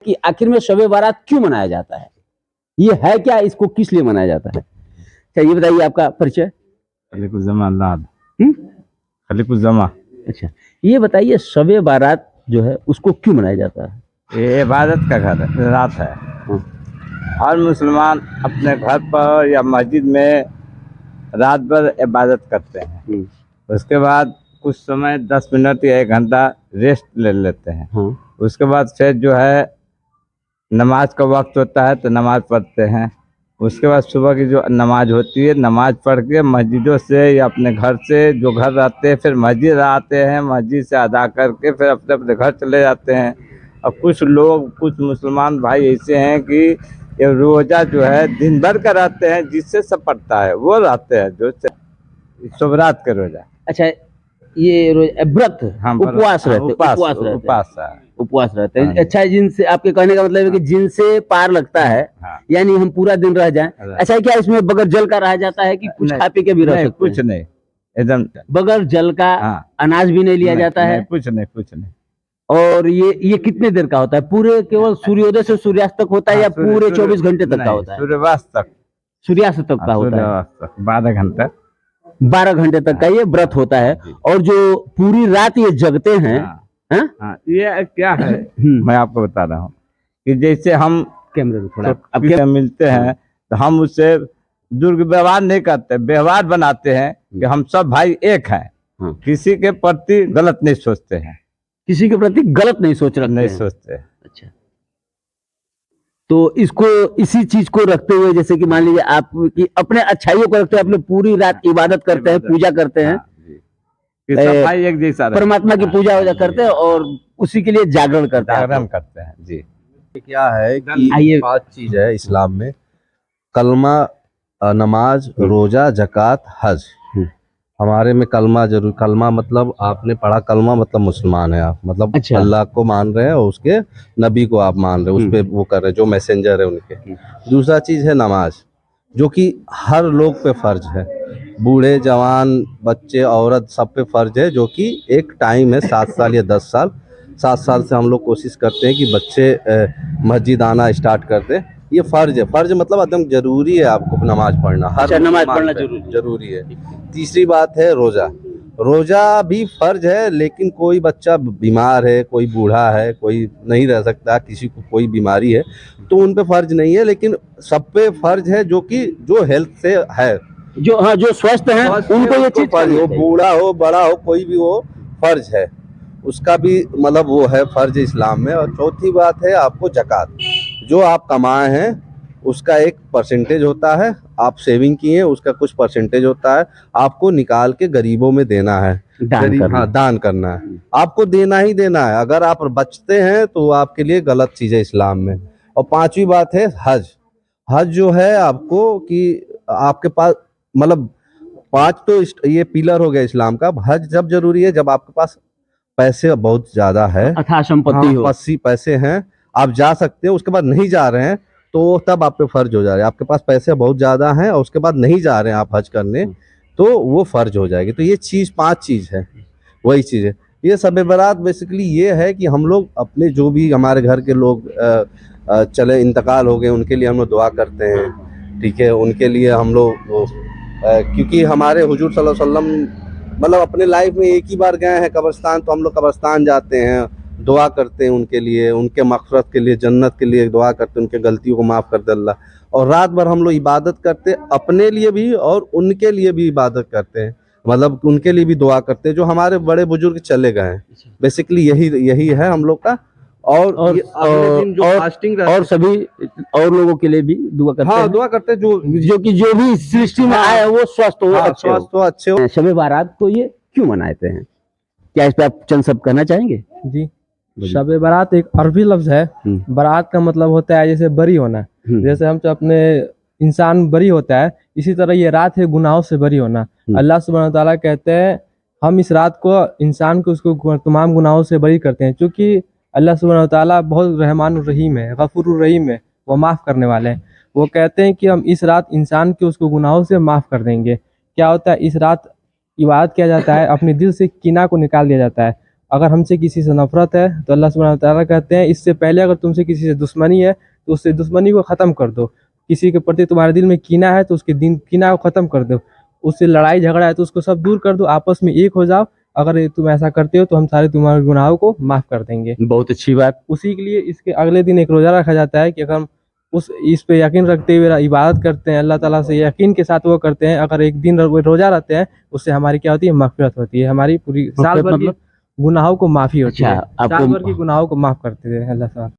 कि आखिर में शब बारात क्यों मनाया जाता है? ये है क्या? इसको किस लिए मनाया जाता है? अच्छा ये बताइए आपका परिचय। खलीकुज़्ज़मा अल्लाद। हम्म? खलीकुज़्ज़मा। अच्छा ये बताइए शब बारात जो है उसको क्यों मनाया जाता है? ये इबादत का घर है, रात है। हर मुसलमान अपने घर पर या मस्जिद में रात भर इबादत करते हैं। उसके बाद कुछ समय 10 मिनट या 1 घंटा रेस्ट ले लेते हैं। उसके बाद फिर जो है नमाज का वक्त होता है तो नमाज पढ़ते हैं। उसके बाद सुबह की जो नमाज होती है, नमाज पढ़ के मस्जिदों से या अपने घर से जो घर रहते हैं फिर मस्जिद आते हैं, मस्जिद से अदा करके फिर अपने अपने घर चले जाते हैं। और कुछ लोग, कुछ मुसलमान भाई ऐसे हैं कि ये रोज़ा जो है दिन भर का रहते हैं, जिससे सब पड़ता है वो रहते हैं, जो शुभ रात का रोज़ा। अच्छा ये व्रत उपवास रहते उपवास रहते हैं। अच्छा जिनसे आपके कहने का मतलब है कि जिनसे पार लगता है, यानी हम पूरा दिन रह जाएं। अच्छा क्या इसमें बगैर जल का रहा जाता है कि कुछ खा पी के भी रह सकते हैं? कुछ नहीं, एकदम बगैर जल का अनाज भी नहीं लिया जाता है? कुछ नहीं। और ये कितने देर का होता है? पूरे केवल सूर्योदय से सूर्यास्त तक होता है या पूरे 24 घंटे तक का होता है? सूर्यास्त तक का होता है। 12 घंटे 12 घंटे तक का ये व्रत होता है। और जो पूरी रात ये जगते हैं, ये क्या है मैं आपको बता रहा हूँ कि जैसे हम कैमरे में थोड़ा अब मिलते हैं तो हम उससे दुर्व्यवहार नहीं करते, व्यवहार बनाते हैं कि हम सब भाई एक हैं। किसी के प्रति गलत नहीं सोचते हैं, किसी के प्रति गलत नहीं सोचते। अच्छा तो इसको इसी चीज को रखते हुए जैसे कि मान लीजिए आप की अपने अच्छाइयों को रखते हुए अपने पूरी रात इबादत करते हैं, पूजा करते हैं, भाई एक जैसा परमात्मा की पूजा वूजा करते हैं और उसी के लिए जागरण करते हैं। जी क्या है कि 5 चीज है इस्लाम में: कलमा, नमाज, रोजा, जकात, हज। हमारे में कलमा जरूर, कलमा मतलब आपने पढ़ा, कलमा मतलब मुसलमान है आप, मतलब अच्छा। अल्लाह को मान रहे हैं और उसके नबी को आप मान रहे हैं, उस पे वो कर रहे हैं जो मैसेंजर है उनके। दूसरा चीज है नमाज, जो कि हर लोग पे फर्ज है, बूढ़े जवान बच्चे औरत सब पे फर्ज है, जो कि एक टाइम है 7 साल या 10 साल। 7 साल से हम लोग कोशिश करते हैं कि बच्चे मस्जिद आना स्टार्ट कर दें। ये फर्ज है, फर्ज मतलब एकदम जरूरी है आपको नमाज पढ़ना, हर नमाज पढ़ना जरूरी है। तीसरी बात है रोजा। रोजा भी फर्ज है, लेकिन कोई बच्चा बीमार है, कोई बूढ़ा है, कोई नहीं रह सकता, किसी को कोई बीमारी है तो उन पे फर्ज नहीं है, लेकिन सब पे फर्ज है जो हेल्थ से है, जो स्वस्थ हैं उनको ये चीज फर्ज हो, बूढ़ा हो बड़ा हो कोई भी हो, फर्ज है उसका भी, मतलब वो है फर्ज इस्लाम में। और चौथी बात है आपको जकात, जो आप कमाए हैं उसका एक परसेंटेज होता है, आप सेविंग किए हैं उसका कुछ परसेंटेज होता है, आपको निकाल के गरीबों में देना है, दान करना है, आपको देना ही देना है। अगर आप बचते हैं तो आपके लिए गलत चीज़ है इस्लाम में। और 5वीं बात है हज। हज जो है आपको कि आपके पास, मतलब 5 तो ये पिलर हो गया इस्लाम का। हज जब जरूरी है जब आपके पास पैसे बहुत ज्यादा है, अथाह संपत्ति हो, पैसे हैं, आप जा सकते हो। उसके बाद नहीं जा रहे हैं तो तब आप पे फर्ज हो जा रहे हैं। आपके पास पैसे बहुत ज्यादा हैं और उसके बाद नहीं जा रहे हैं आप हज करने, तो वो फर्ज हो जाएगी। तो ये चीज 5 चीज है, वही चीज है। ये शब बारात बेसिकली ये है कि हम लोग अपने जो भी हमारे घर के लोग चले इंतकाल हो गए उनके लिए हम लोग दुआ करते हैं, ठीक है। उनके लिए हम लोग क्योंकि हमारे हुजूर सल्लल्लाहु अलैहि वसल्लम मतलब अपने लाइफ में एक ही बार गए हैं कब्रिस्तान, तो हम लोग कब्रिस्तान जाते हैं, दुआ करते हैं उनके लिए, उनके मग़फ़िरत के लिए, जन्नत के लिए दुआ करते हैं, उनके गलतियों को माफ़ कर दे अल्लाह। और रात भर हम लोग इबादत करते हैं, अपने लिए भी और उनके लिए भी इबादत करते हैं, मतलब उनके लिए भी दुआ करते हैं जो हमारे बड़े बुजुर्ग चले गए हैं। बेसिकली यही है हम लोग का। और दिन जो फास्टिंग और सभी और लोगों के लिए भी दुआ करते हैं। दुआ करते हैं जो भी सृष्टि में आए वो स्वस्थ हो, अच्छे हो। शब बारात को ये क्यों मनाते हैं, क्या इस पे आप चंद शब्द कहना चाहेंगे? जी, शब बारात एक अरबी लफ्ज है। बारात का मतलब होता है जैसे बरी होना, जैसे हम अपने इंसान बरी होता है, इसी तरह ये रात है गुनाहों से बरी होना। अल्लाह सुब्हानहू व तआला कहते हैं हम इस रात को इंसान को उसको तमाम गुनाहों से बरी करते हैं, क्योंकि अल्लाह सुब्हानहू व तआला बहुत रहमान रहीम है, गफूर रहीम है, वो माफ़ करने वाले हैं। वो कहते हैं कि हम इस रात इंसान के उसको गुनाहों से माफ़ कर देंगे। क्या होता है, इस रात इबादत किया जाता है, अपने दिल से कीना को निकाल दिया जाता है अगर हमसे किसी से नफरत है तो अल्लाह सुब्हानहू व तआला कहते हैं इससे पहले अगर तुमसे किसी से दुश्मनी है तो उससे दुश्मनी को ख़त्म कर दो। किसी के प्रति तुम्हारे दिल में कीना है तो उसके दिन कीना को ख़त्म कर दो। उससे लड़ाई झगड़ा है तो उसको सब दूर कर दो, आपस में एक हो जाओ। अगर ये तुम ऐसा करते हो तो हम सारे तुम्हारे गुनाहों को माफ़ कर देंगे। बहुत अच्छी बात। उसी के लिए इसके अगले दिन एक रोज़ा रखा जाता है कि अगर हम इस पे यकीन रखते हुए इबादत करते हैं, अल्लाह ताला से यकीन के साथ वो करते हैं, अगर एक दिन रोज़ा रहते हैं उससे हमारी क्या होती है, मग़फ़िरत होती है। हमारी पूरी साल भर की गुनाहों को माफ़ी होती है। अच्छा, साल भर की गुनाहों को माफ़ करते हैं अल्लाह ताला।